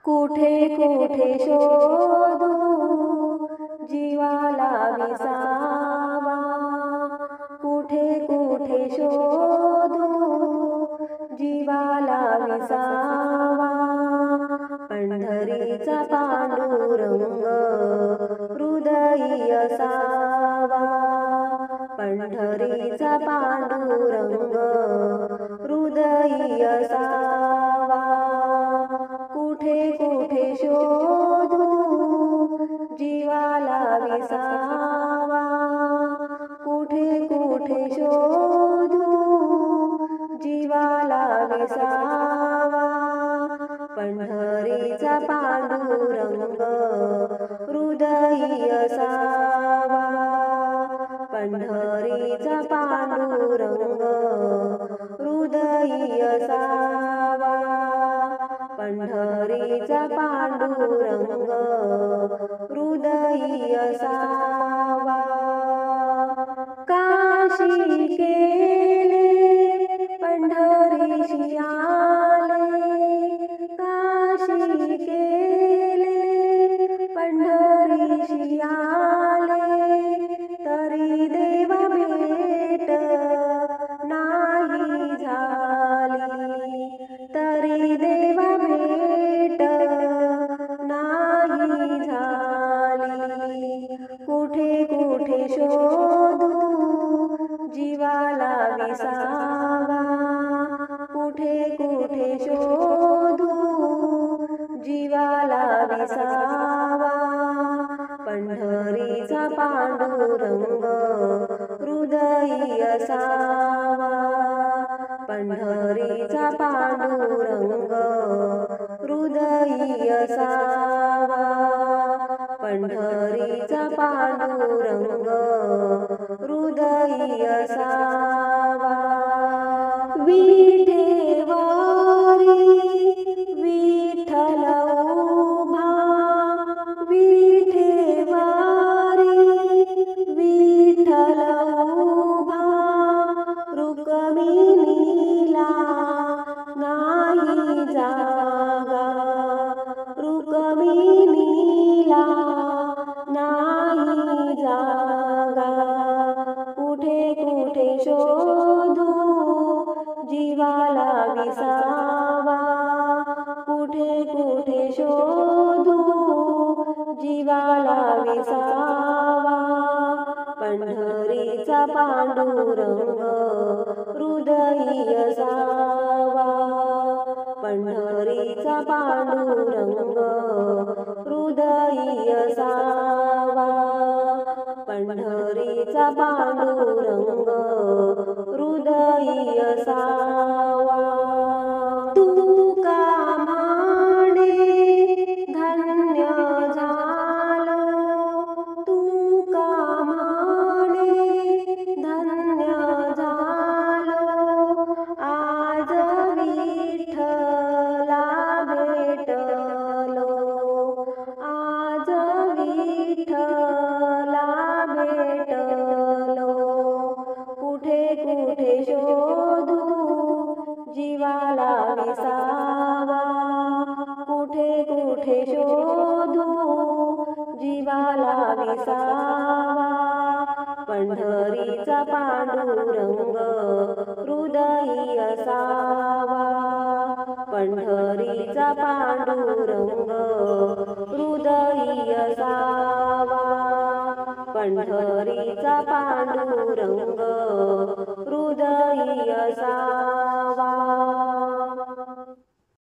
कुठे कुठे शोधू जीवाला विसावा, कुठे कुठे शोधू जीवाला विसावा। पंढरीचा पांडुरंग हृदयी असावा, पंढरीचा पांडुरंग हृदयी असावा। कुठे कुठे शोधू जीवाला विसावा, कुठे कुठे शोधू जीवाला विसावा। पंढरीचा पांडुरंग हृदयी असावा, पंढरीचा पांडुरंग हृदयी असावा। पंढरीचा पांडुरंग हृदयी असावा। काशी केले पंढरीशी आले, काशी केले पंढरीशी आले। तरी देवा भेट नाही झाली, तरी देवा भेट नाही झाली। कुठे कुठे शोधू जीवाला विसावा, कुठे कुठे शोधू जीवाला विसावा। पंढरीचा पांडुरंग हृदयी असावा, पंढरीचा पांडुरंग हृदयी असावा। पंढरीचा पांडुरंग हृदयी असावा। विठेवारी विठ्ठल उभा, विठेवारी विठ्ठल उभा। रुक्मिणीला नाही जागा, रुक्मिणीला नाही जागा। कुठे कुठे शोधू जीवाला विसावा, कुठे कुठे शोधू जीवाला विसावा। पंढरीचा पांडुरंग हृदयी असावा, पंढरीचा पांडुरंग हृदयी असावा। पंढरीचा पांडुरंग हृदयी असावा। तुका म्हणे धन्य झालो, तुका म्हणे धन्य झालो। आज विठ्ठला भेटलो, आज विठ्ठला भेटलो। कुठे कुठे शोधू जीवाला विसावा, कुठे कुठे शोधू जीवाला विसावा। पंढरीचा पांडुरंग हृदयी असावा, पंढरीचा पांडुरंग हृदयी असावा। पंढरीचा पांडुरंग हृदयी असावा।